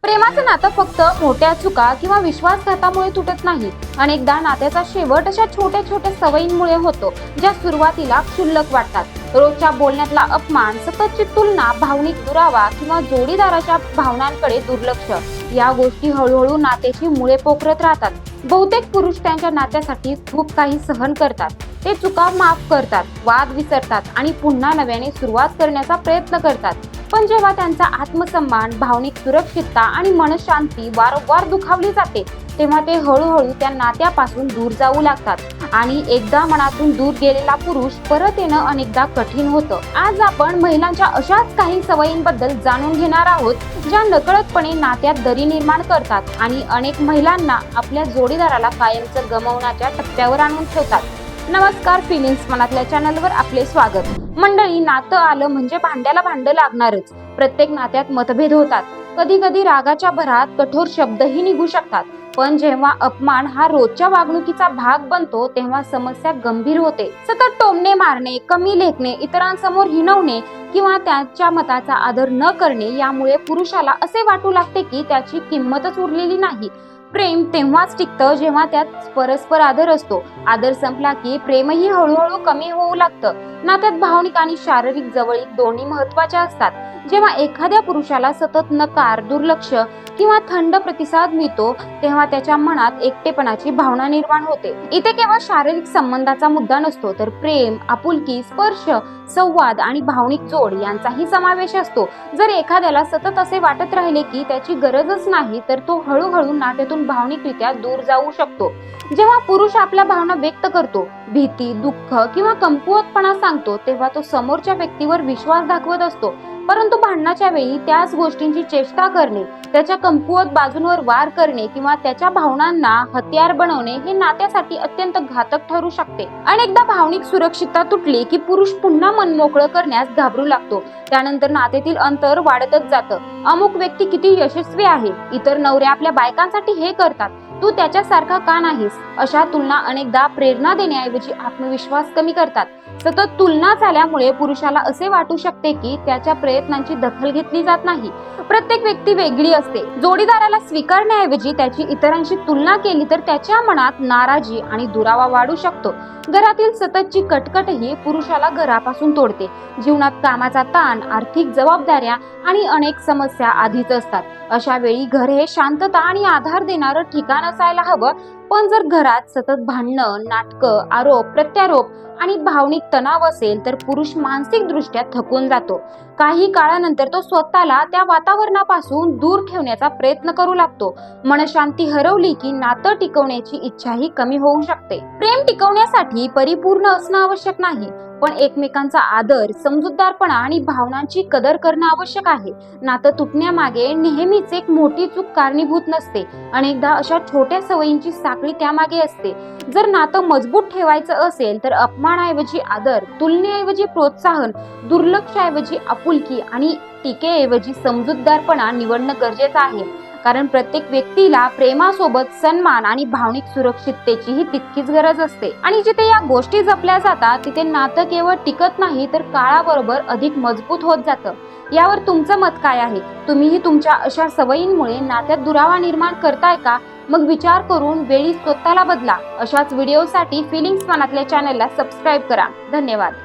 प्रेमाचं नातं फक्त मोठ्या चुका किंवा विश्वासघातामुळे तुटत नाही. अनेकदा नात्याचा शेवट अशा छोट्या छोट्या सवयींमुळे होतो, ज्या सुरुवातीला क्षुल्लक वाटतात. रोजच्या बोलण्यातला अपमान, सततची तुलना, भावनिक दुरावा किंवा जोडीदाराच्या भावनांकडे दुर्लक्ष, या गोष्टी हळूहळू नात्याची मुळे पोखरत राहतात. बहुतेक पुरुष त्यांच्या नात्यासाठी खूप काही सहन करतात. ते चुका माफ करतात, वाद विसरतात आणि पुन्हा नव्याने सुरुवात करण्याचा प्रयत्न करतात. पण जेव्हा त्यांचा आत्मसन्मान, भावनिक सुरक्षितता आणि मनशांती वारंवार दुखावली जाते, तेव्हा ते हळूहळू त्या नात्यापासून दूर जाऊ लागतात. आणि एकदा मनातून दूर गेलेला पुरुष परत येणं अनेकदा कठीण होतं. आज आपण महिलांच्या अशाच काही सवयींबद्दल जाणून घेणार आहोत, ज्या नकळतपणे नात्यात दरी निर्माण करतात आणि अनेक महिलांना आपल्या जोडीदाराला कायमचं गमावण्याच्या टप्प्यावर आणून ठेवतात. नमस्कार, फिलिंग्स मनातल्या चॅनलवर आपले स्वागत. मंडळी, नातं आलं म्हणजे भांड्याला भांडं लागणारच. प्रत्येक नात्यात मतभेद होतात. कधी कधी रागाच्या भरात कठोर शब्दही निघू शकतात. पण जेव्हा अपमान हा रोजच्या वागणुकीचा भाग बनतो, तेव्हा समस्या गंभीर होते. सतत टोमणे मारणे, कमी लेखणे, इतरांसमोर हिणवणे किंवा त्यांच्या मताचा आदर न करणे, यामुळे पुरुषाला असे वाटू लागते की त्याची किंमतच उरलेली नाही. प्रेम तेव्हाच टिकतं जेव्हा त्यात परस्पर आदर असतो. आदर संपला की प्रेमही हळूहळू कमी होऊ लागतं. नात्यात भावनिक आणि शारीरिक जवळीक दोन्ही महत्त्वाच्या असतात. जेव्हा एखाद्या पुरुषाला सतत नकार, दुर्लक्ष किंवा थंड प्रतिसाद मिळतो, तेव्हा त्याच्या मनात एकटेपणाची भावना निर्माण होते. इथे केवळ शारीरिक संबंधाचा मुद्दा नसतो, तर प्रेम, आपुलकी, स्पर्श, संवाद आणि भावनिक जोड यांचाही समावेश असतो. जर एखाद्याला सतत असे वाटत राहिले की त्याची गरजच नाही, तर तो हळूहळू नात्यातून भावनिकरित्या दूर जाऊ शकतो. जेव्हा पुरुष आपल्या भावना व्यक्त करतो, भीती, दुःख किंवा कमकुवतपणा सांगतो, तेव्हा तो समोरच्या व्यक्तीवर विश्वास दाखवत असतो. परंतु भांडणाच्या वेळी त्याच गोष्टींची चेष्टा करणे, त्याच्या कमकुवत बाजूंवर वार करणे किंवा त्याच्या भावनांना हत्यार बनवणे हे नात्यासाठी अत्यंत घातक ठरू शकते. अनेकदा भावनिक सुरक्षितता तुटली की पुरुष पुन्हा मन मोकळं करण्यास घाबरू लागतो. त्यानंतर नात्यातील अंतर वाढतच जातं. अमुक व्यक्ती किती यशस्वी आहे, इतर नवरे आपल्या बायकांसाठी हे करतात, तू त्याच्यासारखा का नाहीस, अशा तुलना अनेकदा प्रेरणा देण्याऐवजी आत्मविश्वास कमी करतात. सतत तुलना झाल्यामुळे पुरुषाला असे वाटू शकते की त्याच्या प्रयत्नांची दखल घेतली जात नाही. प्रत्येक व्यक्ती वेगळी असते. जोडीदाराला स्वीकारण्याऐवजी त्याची इतरांशी तुलना केली तर त्याच्या मनात नाराजी आणि दुरावा वाढू शकतो. घरातील सततची कटकटही पुरुषाला घरापासून तोडते. जीवनात कामाचा ताण, आर्थिक जबाबदाऱ्या आणि अनेक समस्या आधीच असतात. अशा वेळी घर हे शांतता आणि आधार देणारं ठिकाण असायला हवं. पण जर घरात सतत भांडणं, नाटकं, आरोप प्रत्यारोप आणि भावनिक तणाव असेल, तर पुरुष मानसिक दृष्ट्या थकून जातो. काही काळानंतर तो स्वतःला त्या वातावरणापासून दूर ठेवण्याचा प्रयत्न करू लागतो. मनशांती हरवली की नातं टिकवण्याची इच्छाही कमी होऊ शकते. प्रेम टिकवण्यासाठी परिपूर्ण असणं आवश्यक नाही, पण एकमेकांचा आदर, समजूतदारपणा आणि भावनांची कदर करणं आवश्यक आहे. नातं तुटण्यामागे नेहमीच एक मोठी चूक कारणीभूत नसते. अनेकदा अशा छोट्या सवयींची साखळी त्यामागे असते. जर नातं मजबूत ठेवायचं असेल, तर अपमानाऐवजी आदर, तुलनेऐवजी प्रोत्साहन, दुर्लक्षाऐवजी आपुलकी आणि टीकेऐवजी समजूतदारपणा निवडणं गरजेचं आहे. कारण प्रत्येक व्यक्तीला प्रेमासोबत सन्मान आणि भावनिक सुरक्षिततेचीही तितकीच गरज असते. आणि जिथे या गोष्टी जपल्या जातात, तिथे नातं केवळ टिकत नाही, तर काळाबरोबर अधिक मजबूत होत जातं. यावर तुमचं मत काय आहे? तुम्हीही तुमच्या अशा सवयींमुळे नात्यात दुरावा निर्माण करताय का? मग विचार करून वेळी स्वतःला बदला. अशाच व्हिडिओसाठी फिलिंग्स मनातल्या चॅनलला सबस्क्राईब करा. धन्यवाद.